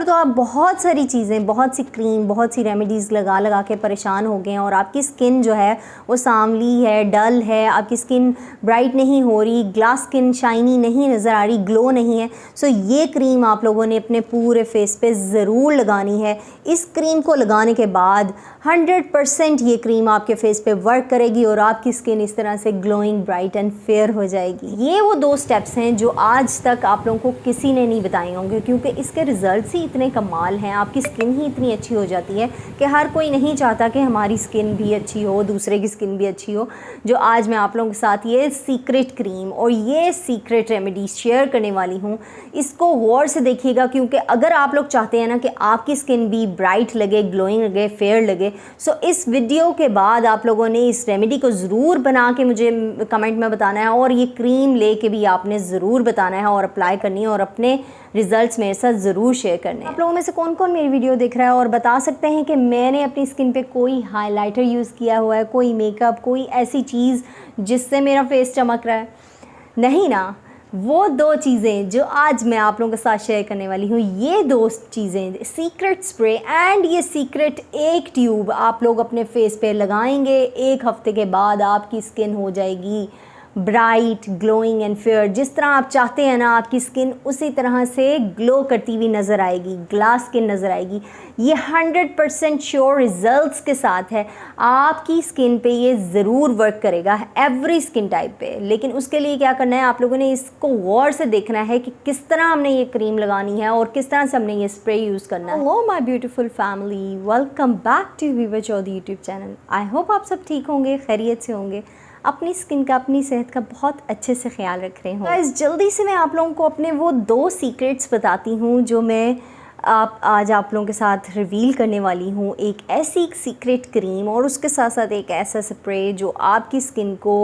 तो आप बहुत सारी चीज़ें, बहुत सी क्रीम, बहुत सी रेमेडीज़ लगा लगा के परेशान हो गए हैं और आपकी स्किन जो है वो सांवली है, डल है, आपकी स्किन ब्राइट नहीं हो रही, ग्लास स्किन शाइनी नहीं नज़र आ रही, ग्लो नहीं है। सो ये क्रीम आप लोगों ने अपने पूरे फेस पे ज़रूर लगानी है। इस क्रीम को लगाने के बाद 100% ये क्रीम आपके फेस पे वर्क करेगी और आपकी स्किन इस तरह से ग्लोइंग, ब्राइट एंड फेयर हो जाएगी। ये वो 2 स्टेप्स हैं जो आज तक आप लोगों को किसी ने नहीं बताए होंगे, क्योंकि इसके रिजल्ट्स ही इतने कमाल हैं, आपकी स्किन ही इतनी अच्छी हो जाती है कि हर कोई नहीं चाहता कि हमारी स्किन भी अच्छी हो, दूसरे की स्किन भी अच्छी हो। जो आज मैं आप लोगों के साथ ये सीक्रेट क्रीम और ये सीक्रेट रेमेडी शेयर करने वाली हूँ, इसको गौर से देखिएगा, क्योंकि अगर आप लोग चाहते हैं ना कि आपकी स्किन भी ब्राइट लगे, ग्लोइंग लगे, फेयर लगे, सो इस वीडियो के बाद आप लोगों ने इस रेमेडी को ज़रूर बना के मुझे कमेंट में बताना है और ये क्रीम लेके भी आपने ज़रूर बताना है और अप्लाई करनी है और अपने रिजल्ट्स मेरे साथ ज़रूर शेयर करने हैं। आप लोगों में से कौन कौन मेरी वीडियो देख रहा है और बता सकते हैं कि मैंने अपनी स्किन पे कोई हाइलाइटर यूज़ किया हुआ है, कोई मेकअप, कोई ऐसी चीज़ जिससे मेरा फेस चमक रहा है? नहीं ना। वो 2 चीज़ें जो आज मैं आप लोगों के साथ शेयर करने वाली हूँ, ये 2 चीज़ें, सीक्रेट स्प्रे एंड ये सीक्रेट एक ट्यूब आप लोग अपने फेस पे लगाएंगे, 1 हफ्ते के बाद आपकी स्किन हो जाएगी ब्राइट, ग्लोइंग एंड फेयर। जिस तरह आप चाहते हैं ना आपकी स्किन, उसी तरह से ग्लो करती हुई नज़र आएगी, ग्लास स्किन नज़र आएगी। ये 100% श्योर रिजल्ट्स के साथ है। आपकी स्किन पे ये ज़रूर वर्क करेगा, एवरी स्किन टाइप पे। लेकिन उसके लिए क्या करना है, आप लोगों ने इसको गौर से देखना है कि किस तरह हमने ये क्रीम लगानी है और किस तरह से हमने ये स्प्रे यूज़ करना है। Hello my beautiful family, welcome back to वीवर Chaudhary YouTube channel. I hope आप सब ठीक होंगे, खैरियत से होंगे, अपनी स्किन का, अपनी सेहत का बहुत अच्छे से ख्याल रख रहे हो। गाइस, जल्दी से मैं आप लोगों को अपने वो 2 सीक्रेट्स बताती हूँ जो मैं आज आप लोगों के साथ रिवील करने वाली हूँ। एक ऐसी सीक्रेट क्रीम और उसके साथ साथ एक ऐसा स्प्रे जो आपकी स्किन को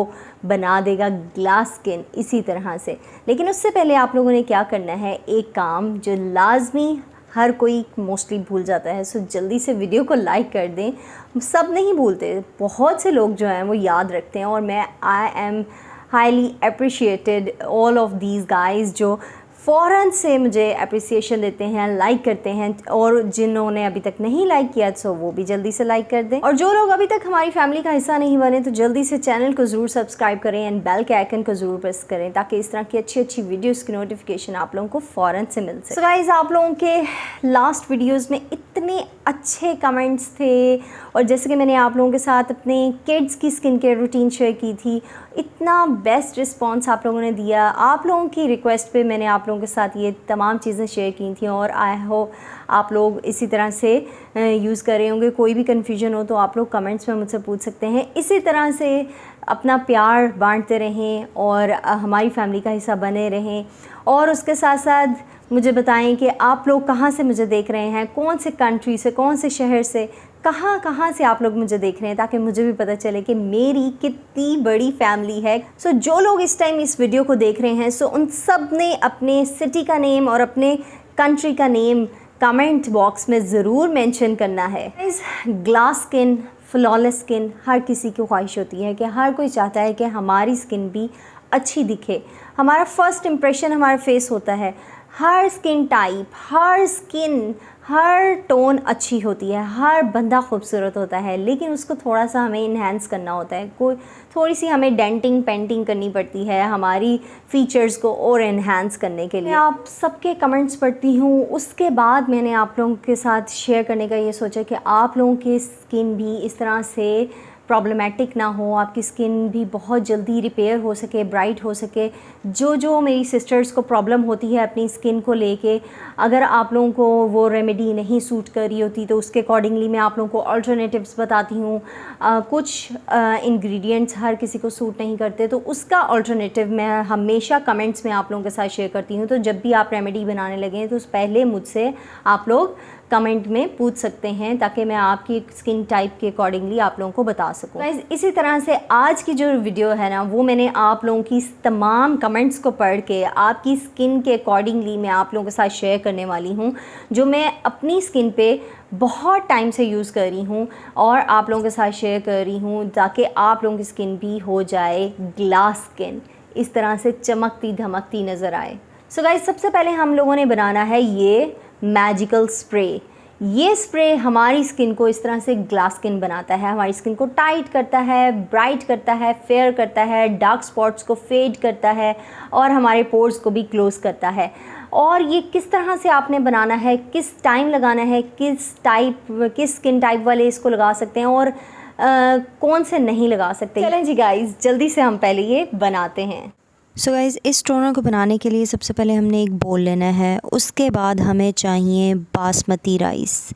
बना देगा ग्लास स्किन इसी तरह से। लेकिन उससे पहले आप लोगों ने क्या करना है, एक काम जो लाजमी हर कोई मोस्टली भूल जाता है, सो जल्दी से वीडियो को लाइक कर दें। सब नहीं भूलते, बहुत से लोग जो हैं वो याद रखते हैं और मैं I am highly appreciated all of these guys जो फ़ौरन से मुझे अप्रिसिएशन देते हैं, लाइक करते हैं। और जिन्होंने अभी तक नहीं लाइक किया सो वो भी जल्दी से लाइक कर दें। और जो लोग अभी तक हमारी फैमिली का हिस्सा नहीं बने तो जल्दी से चैनल को ज़रूर सब्सक्राइब करें एंड बेल के आइकन को ज़रूर प्रेस करें, ताकि इस तरह की अच्छी अच्छी वीडियोज़ की नोटिफिकेशन आप लोगों को फ़ौरन से मिल सके। सो गाइस, आप लोगों के लास्ट वीडियोज़ में इतने अच्छे कमेंट्स थे और जैसे कि मैंने आप लोगों के साथ अपने किड्स की स्किन केयर रूटीन शेयर की थी, इतना बेस्ट रिस्पांस आप लोगों ने दिया। आप लोगों की रिक्वेस्ट पे मैंने आप लोगों के साथ ये तमाम चीज़ें शेयर की थी और आई होप आप लोग इसी तरह से यूज़ कर रहे होंगे। कोई भी कन्फ्यूजन हो तो आप लोग कमेंट्स में मुझसे पूछ सकते हैं। इसी तरह से अपना प्यार बांटते रहें और हमारी फैमिली का हिस्सा बने रहें। और उसके साथ साथ मुझे बताएं कि आप लोग कहाँ से मुझे देख रहे हैं, कौन से कंट्री से, कौन से शहर से, कहाँ से आप लोग मुझे देख रहे हैं, ताकि मुझे भी पता चले कि मेरी कितनी बड़ी फैमिली है। सो जो लोग इस टाइम इस वीडियो को देख रहे हैं, सो उन सब ने अपने सिटी का नेम और अपने कंट्री का नेम कमेंट बॉक्स में ज़रूर मेंशन करना है। इस ग्लास स्किन, फ्लॉलेस स्किन हर किसी की ख्वाहिश होती है कि हर कोई चाहता है कि हमारी स्किन भी अच्छी दिखे। हमारा फर्स्ट इम्प्रेशन हमारा फेस होता है। हर स्किन टाइप, हर स्किन, हर टोन अच्छी होती है, हर बंदा खूबसूरत होता है, लेकिन उसको थोड़ा सा हमें इन्हेंस करना होता है। कोई थोड़ी सी हमें डेंटिंग पेंटिंग करनी पड़ती है हमारी फ़ीचर्स को और इन्हेंस करने के लिए। मैं आप सबके कमेंट्स पढ़ती हूँ, उसके बाद मैंने आप लोगों के साथ शेयर करने का ये सोचा कि आप लोगों की स्किन भी इस तरह से प्रॉब्लमेटिक ना हो, आपकी स्किन भी बहुत जल्दी रिपेयर हो सके, ब्राइट हो सके। जो मेरी सिस्टर्स को प्रॉब्लम होती है अपनी स्किन को लेके, अगर आप लोगों को वो रेमेडी नहीं सूट कर रही होती तो उसके अकॉर्डिंगली मैं आप लोगों को अल्टरनेटिव्स बताती हूँ। कुछ इंग्रेडिएंट्स हर किसी को सूट नहीं करते, तो उसका अल्टरनेटिव मैं हमेशा कमेंट्स में आप लोगों के साथ शेयर करती हूँ। तो जब भी आप रेमेडी बनाने लगें तो पहले मुझसे आप लोग कमेंट में पूछ सकते हैं, ताकि मैं आपकी स्किन टाइप के अकॉर्डिंगली आप लोगों को बता सकूं। इसी तरह से आज की जो वीडियो है ना, वो मैंने आप लोगों की तमाम कमेंट्स को पढ़ के आपकी स्किन के अकॉर्डिंगली मैं आप लोगों के साथ शेयर करने वाली हूं, जो मैं अपनी स्किन पे बहुत टाइम से यूज़ कर रही हूँ और आप लोगों के साथ शेयर कर रही हूँ, ताकि आप लोगों की स्किन भी हो जाए ग्लास स्किन, इस तरह से चमकती धमकती नज़र आए। सो गाइस, सबसे पहले हम लोगों ने बनाना है ये मैजिकल स्प्रे। ये स्प्रे हमारी स्किन को इस तरह से ग्लास स्किन बनाता है, हमारी स्किन को टाइट करता है, ब्राइट करता है, फेयर करता है, डार्क स्पॉट्स को फेड करता है और हमारे पोर्स को भी क्लोज करता है। और ये किस तरह से आपने बनाना है, किस टाइम लगाना है, किस स्किन टाइप वाले इसको लगा सकते हैं और कौन से नहीं लगा सकते। चलें जी गाइस, जल्दी से हम पहले ये बनाते हैं। सो गाइज़, इस टोनर को बनाने के लिए सबसे पहले हमने एक बोल लेना है। उसके बाद हमें चाहिए बासमती राइस।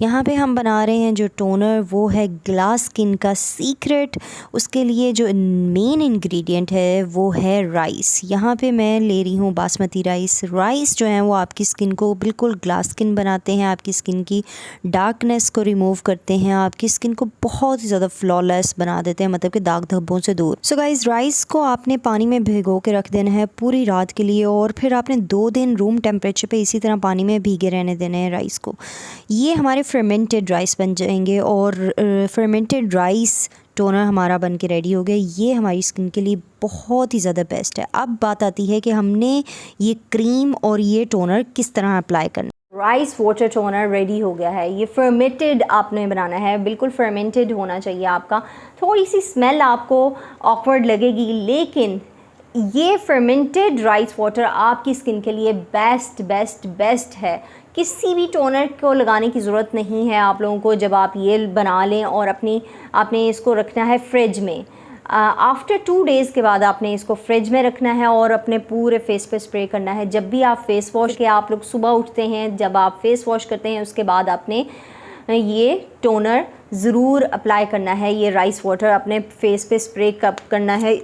यहाँ पे हम बना रहे हैं जो टोनर वो है ग्लास स्किन का सीक्रेट। उसके लिए जो मेन इंग्रेडिएंट है वो है राइस। यहाँ पे मैं ले रही हूँ बासमती राइस। राइस जो है वो आपकी स्किन को बिल्कुल ग्लास स्किन बनाते हैं, आपकी स्किन की डार्कनेस को रिमूव करते हैं, आपकी स्किन को बहुत ही ज़्यादा फ्लॉलेस बना देते हैं, मतलब कि दाग धब्बों से दूर। सो गाइज़, राइस को आपने पानी में भिगो के रख देना है पूरी रात के लिए और फिर आपने 2 दिन रूम टेम्परेचर पे इसी तरह पानी में भीगे रहने देने हैं राइस को। ये हमारे फर्मेंटेड राइस बन जाएंगे और फर्मेंटेड राइस टोनर हमारा बन के रेडी हो गया। ये हमारी स्किन के लिए बहुत ही ज़्यादा बेस्ट है। अब बात आती है कि हमने ये क्रीम और ये टोनर किस तरह अप्लाई करना। राइस वाटर टोनर रेडी हो गया है। ये फर्मेंटेड आपने बनाना है, बिल्कुल फर्मेंटेड होना चाहिए आपका। थोड़ी सी स्मेल आपको ऑकवर्ड लगेगी, लेकिन ये फर्मेंटेड राइस वाटर आपकी स्किन के लिए बेस्ट है। किसी भी टोनर को लगाने की ज़रूरत नहीं है आप लोगों को जब आप ये बना लें और आपने इसको रखना है फ्रिज में। आफ्टर 2 डेज़ के बाद आपने इसको फ्रिज में रखना है और अपने पूरे फेस पे स्प्रे करना है। जब भी आप फेस वॉश के आप लोग सुबह उठते हैं, जब आप फेस वॉश करते हैं, उसके बाद आपने ये टोनर ज़रूर अप्लाई करना है। ये राइस वाटर अपने फेस पे स्प्रे करना है।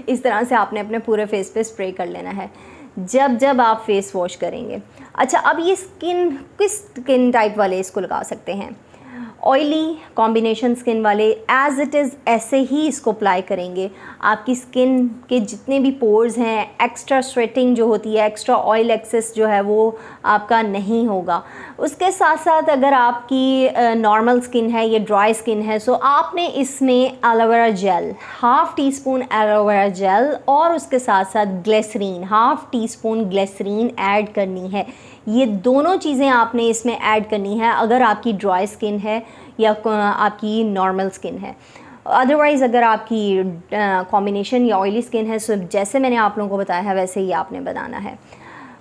इस तरह से आपने अपने पूरे फेस पे स्प्रे कर लेना है जब आप फेस वॉश करेंगे। अच्छा, अब ये किस स्किन टाइप वाले इसको लगा सकते हैं? ऑयली कॉम्बिनेशन स्किन वाले एज़ इट इज़ ऐसे ही इसको अप्लाई करेंगे। आपकी स्किन के जितने भी पोर्स हैं, एक्स्ट्रा स्वेटिंग जो होती है, एक्स्ट्रा ऑयल एक्सेस जो है वो आपका नहीं होगा। उसके साथ साथ अगर आपकी नॉर्मल स्किन है, ये ड्राई स्किन है, सो आपने इसमें aloe vera gel, 1/2 teaspoon aloe vera gel और उसके साथ साथ ग्लिसरीन, 1/2 टीस्पून ग्लिसरीन ऐड करनी है। ये दोनों चीज़ें आपने इसमें ऐड करनी है अगर आपकी ड्राई स्किन है या आपकी नॉर्मल स्किन है। अदरवाइज़ अगर आपकी कॉम्बिनेशन या ऑयली स्किन है, सो जैसे मैंने आप लोगों को बताया है वैसे ही आपने बनाना है।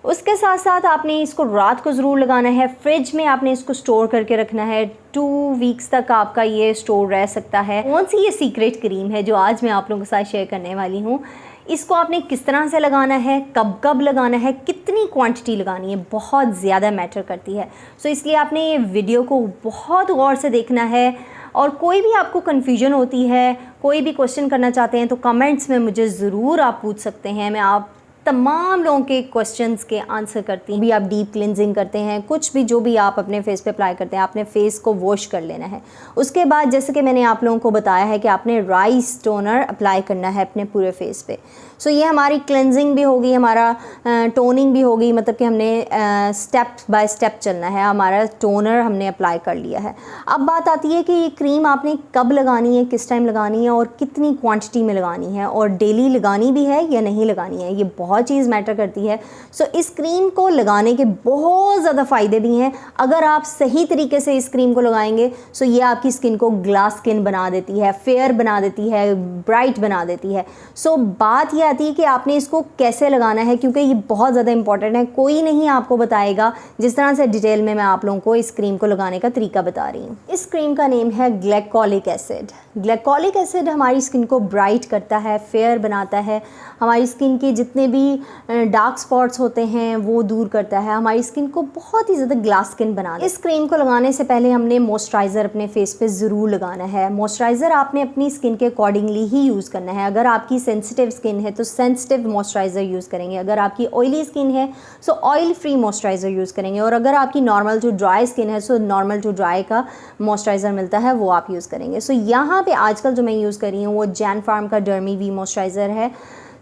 उसके साथ साथ आपने इसको रात को ज़रूर लगाना है। फ्रिज में आपने इसको स्टोर करके रखना है। 2 वीक्स तक आपका ये स्टोर रह सकता है। कौन सी ये सीक्रेट क्रीम है जो आज मैं आप लोगों के साथ शेयर करने वाली हूँ, इसको आपने किस तरह से लगाना है, कब लगाना है, कितनी क्वांटिटी लगानी है, बहुत ज़्यादा मैटर करती है। सो इसलिए आपने ये वीडियो को बहुत गौर से देखना है। और कोई भी आपको कन्फ्यूजन होती है, कोई भी क्वेश्चन करना चाहते हैं तो कमेंट्स में मुझे ज़रूर आप पूछ सकते हैं। मैं आप तमाम लोगों के क्वेश्चंस के आंसर करती हूँ। भी आप डीप क्लिनजिंग करते हैं, कुछ भी जो भी आप अपने फेस पे अप्लाई करते हैं, आपने फेस को वॉश कर लेना है। उसके बाद जैसे कि मैंने आप लोगों को बताया है कि आपने राइस टोनर अप्लाई करना है अपने पूरे फेस पे। सो ये हमारी क्लिनजिंग भी होगी, हमारा टोनिंग भी होगी, मतलब कि हमने स्टेप बाय स्टेप चलना है। हमारा टोनर हमने अप्लाई कर लिया है। अब बात आती है कि ये क्रीम आपने कब लगानी है, किस टाइम लगानी है और कितनी क्वांटिटी में लगानी है, और डेली लगानी भी है या नहीं लगानी है, ये बहुत चीज़ मैटर करती है। सो इस क्रीम को लगाने के बहुत ज़्यादा फ़ायदे भी हैं। अगर आप सही तरीके से इस क्रीम को लगाएंगे सो ये आपकी स्किन को ग्लास स्किन बना देती है, फेयर बना देती है, ब्राइट बना देती है। सो बात ये आती है कि आपने इसको कैसे लगाना है, क्योंकि ये बहुत ज़्यादा इंपॉर्टेंट है। कोई नहीं आपको बताएगा जिस तरह से डिटेल में मैं आप लोगों को इस क्रीम को लगाने का तरीका बता रही हूँ। इस क्रीम का नेम है ग्लाइकोलिक एसिड। ग्लाइकोलिक एसिड हमारी स्किन को ब्राइट करता है, फेयर बनाता है, हमारी स्किन के जितने भी डार्क स्पॉट्स होते हैं वो दूर करता है, हमारी स्किन को बहुत ही ज़्यादा ग्लास स्किन बना देता है। इस क्रीम को लगाने से पहले हमने मॉइस्चराइज़र अपने फेस पे ज़रूर लगाना है। मॉइस्चराइज़र आपने अपनी स्किन के अकॉर्डिंगली ही यूज़ करना है। अगर आपकी सेंसिटिव स्किन है तो सेंसिटिव मॉइस्चराइज़र यूज़ करेंगे, अगर आपकी ऑयली स्किन है सो ऑयल फ्री मॉइस्चराइज़र यूज़ करेंगे, और अगर आपकी नॉर्मल टू ड्राई स्किन है सो नॉर्मल टू ड्राई का मॉइस्चराइज़र मिलता है वो आप यूज़ करेंगे। सो यहाँ पे आजकल जो मैं यूज़ कर रही हूँ वो जैन फार्म का डर्मी वी मॉइस्चराइज़र है।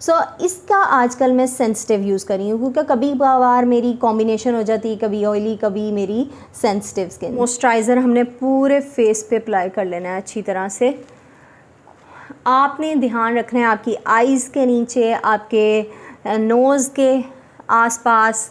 सो इसका आजकल मैं सेंसिटिव यूज़ कर रही हूँ, क्योंकि कभी बार मेरी कॉम्बिनेशन हो जाती है, कभी ऑयली कभी मेरी सेंसिटिव स्किन। मॉइस्चराइज़र हमने पूरे फेस पे अप्लाई कर लेना है अच्छी तरह से। आपने ध्यान रखना है आपकी आइज़ के नीचे, आपके नोज़ के आसपास,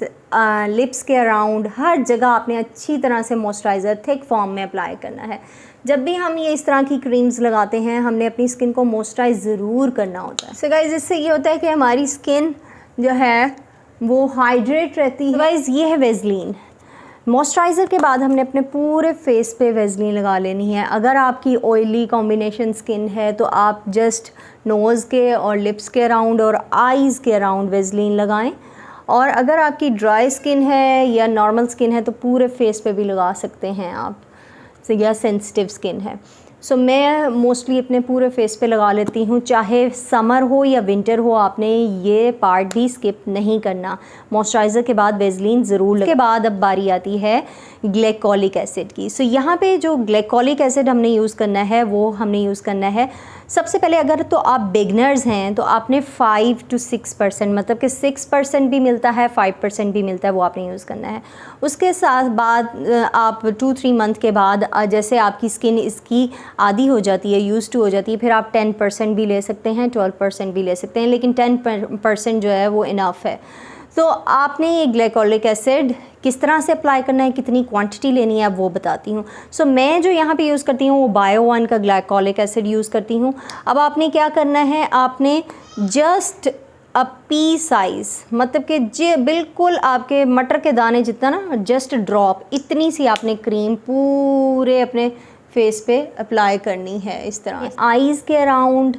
लिप्स के अराउंड, हर जगह आपने अच्छी तरह से मॉइस्चराइज़र थिक फॉर्म में अप्लाई करना है। जब भी हम ये इस तरह की क्रीम्स लगाते हैं हमने अपनी स्किन को मॉइस्चराइज ज़रूर करना होता है। सो गाइज़ इससे ये होता है कि हमारी स्किन जो है वो हाइड्रेट रहती है। गाइज़ ये है वेज़लीन। मॉइस्चराइज़र के बाद हमने अपने पूरे फेस पे वेज़लीन लगा लेनी है। अगर आपकी ऑयली कॉम्बिनेशन स्किन है तो आप जस्ट नोज़ के और लिप्स के अराउंड और आईज़ के अराउंड वेज़लीन लगाएं, और अगर आपकी ड्राई स्किन है या नॉर्मल स्किन है तो पूरे फेस पे भी लगा सकते हैं आप, या सेंसिटिव स्किन है। सो मैं मोस्टली अपने पूरे फेस पे लगा लेती हूँ, चाहे समर हो या विंटर हो, आपने ये पार्ट भी स्किप नहीं करना। मॉइस्चराइज़र के बाद वेज़लीन ज़रूर लगे। के बाद अब बारी आती है ग्लाइकोलिक एसिड की। सो यहाँ पे जो ग्लाइकोलिक एसिड हमने यूज़ करना है वो हमने यूज़ करना है सबसे पहले, अगर तो आप बिगनर्स हैं तो आपने 5 to 6%, मतलब कि 6% भी मिलता है 5% भी मिलता है, वो आपने यूज़ करना है। उसके साथ बाद आप 2-3 मंथ के बाद जैसे आपकी स्किन इसकी आदी हो जाती है, यूज़ टू हो जाती है, फिर आप 10% भी ले सकते हैं, 12% भी ले सकते हैं, लेकिन 10% जो है वो इनफ है। तो आपने ये ग्लाइकोलिक एसिड किस तरह से अप्लाई करना है, कितनी क्वांटिटी लेनी है, वो बताती हूँ। सो मैं जो यहाँ पे यूज़ करती हूँ वो Bio-1 का ग्लाइकोलिक एसिड यूज़ करती हूँ। अब आपने क्या करना है, आपने जस्ट अ पी साइज़, मतलब कि बिल्कुल आपके मटर के दाने जितना ना, जस्ट ड्रॉप इतनी सी आपने क्रीम पूरे अपने फेस पे अप्लाई करनी है इस तरह। आईज़ के अराउंड,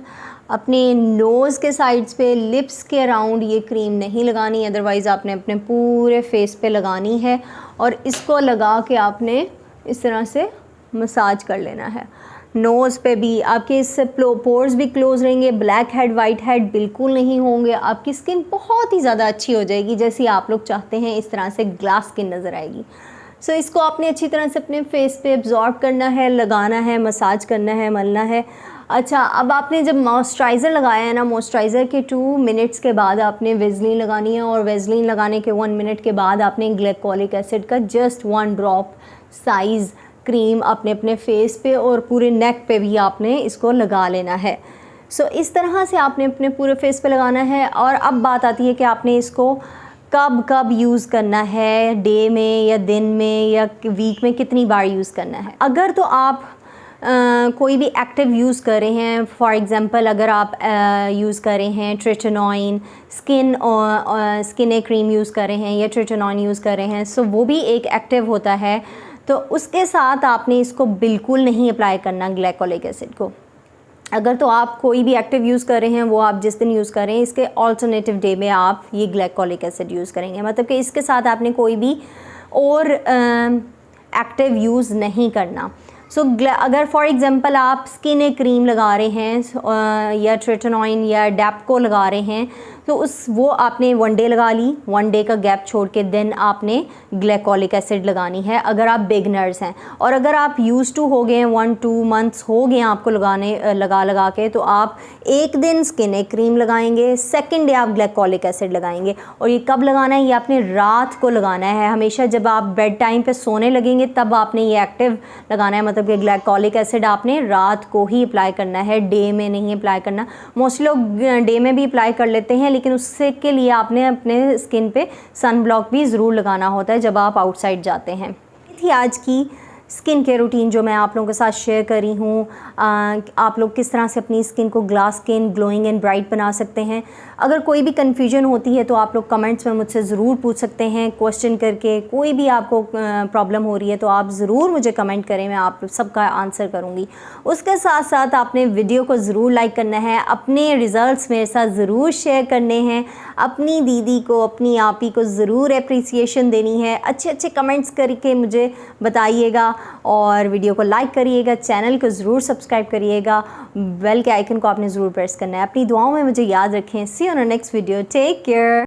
अपने नोज़ के साइड्स पे, लिप्स के अराउंड ये क्रीम नहीं लगानी, अदरवाइज़ आपने अपने पूरे फेस पे लगानी है। और इसको लगा के आपने इस तरह से मसाज कर लेना है। नोज़ पे भी आपके इससे पोर्स भी क्लोज़ रहेंगे, ब्लैक हेड वाइट हेड बिल्कुल नहीं होंगे, आपकी स्किन बहुत ही ज़्यादा अच्छी हो जाएगी, जैसी आप लोग चाहते हैं इस तरह से ग्लास स्किन नज़र आएगी। सो इसको आपने अच्छी तरह से अपने फेस पे एब्जॉर्ब करना है, लगाना है, मसाज करना है, मलना है। अच्छा, अब आपने जब मॉइस्चराइज़र लगाया है ना, मॉइस्चराइज़र के 2 मिनट्स के बाद आपने वेज़लीन लगानी है, और वेज़लीन लगाने के 1 मिनट के बाद आपने ग्लाइकोलिक एसिड का जस्ट 1 ड्रॉप साइज़ क्रीम अपने फेस पे और पूरे नेक पे भी आपने इसको लगा लेना है। सो इस तरह से आपने अपने पूरे फेस पे लगाना है। और अब बात आती है कि आपने इसको कब कब यूज़ करना है, डे में या दिन में या वीक में कितनी बार यूज़ करना है। अगर तो आप कोई भी एक्टिव यूज़ कर रहे हैं, फॉर एग्ज़ाम्पल अगर आप यूज़ कर रहे हैं ट्रिटेनॉइन स्किन क्रीम यूज़ कर रहे हैं या ट्रिटेनॉइन यूज़ कर रहे हैं, सो वो भी एक एक्टिव होता है, तो उसके साथ आपने इसको बिल्कुल नहीं अप्लाई करना ग्लाइकोलिक एसिड को। अगर तो आप कोई भी एक्टिव यूज़ कर रहे हैं, वो आप जिस दिन यूज़ कर रहे हैं, इसके ऑल्टरनेटिव डे में आप ये ग्लाइकोलिक एसिड यूज़ करेंगे, मतलब कि इसके साथ आपने कोई भी और एक्टिव यूज़ नहीं करना। सो अगर फॉर एग्ज़ाम्पल आप स्किन क्रीम लगा रहे हैं या ट्रिटेनॉइन या डैपको लगा रहे हैं, तो वो आपने 1 डे लगा ली, 1 डे का गैप छोड़ के देन आपने ग्लाइकोलिक एसिड लगानी है अगर आप बिगनर्स हैं। और अगर आप यूज़ टू हो गए हैं, 1-2 मंथ्स हो गए हैं आपको लगा के, तो आप एक दिन स्किन क्रीम लगाएंगे, सेकंड डे आप ग्लाइकोलिक एसिड लगाएंगे। और ये कब लगाना है, ये आपने रात को लगाना है। हमेशा जब आप बेड टाइम पे सोने लगेंगे तब आपने ये एक्टिव लगाना है, मतलब कि ग्लाइकोलिक एसिड आपने रात को ही अप्लाई करना है, डे में नहीं अप्लाई करना। मोस्टली लोग डे में भी अप्लाई कर लेते हैं, लेकिन उससे के लिए आपने अपने स्किन पे सन ब्लॉक भी ज़रूर लगाना होता है जब आप आउटसाइड जाते हैं। ये थी आज की स्किन केयर रूटीन जो मैं आप लोगों के साथ शेयर कर रही हूँ। आप लोग किस तरह से अपनी स्किन को glass skin, glowing and bright बना सकते हैं। अगर कोई भी कन्फ्यूजन होती है तो आप लोग कमेंट्स में मुझसे ज़रूर पूछ सकते हैं, क्वेश्चन करके। कोई भी आपको प्रॉब्लम हो रही है तो आप ज़रूर मुझे कमेंट करें, मैं आप सबका आंसर करूँगी। उसके साथ साथ आपने वीडियो को ज़रूर लाइक करना है, अपने रिज़ल्ट्स मेरे साथ ज़रूर शेयर करने हैं, अपनी दीदी को, अपनी आपी को ज़रूर अप्रिसिएशन देनी है। अच्छे अच्छे कमेंट्स करके मुझे बताइएगा, और वीडियो को लाइक करिएगा, चैनल को ज़रूर सब्सक्राइब करिएगा, बेल के आइकन को आपने ज़रूर प्रेस करना है। अपनी दुआओं में मुझे याद रखें। See you on next video, take care.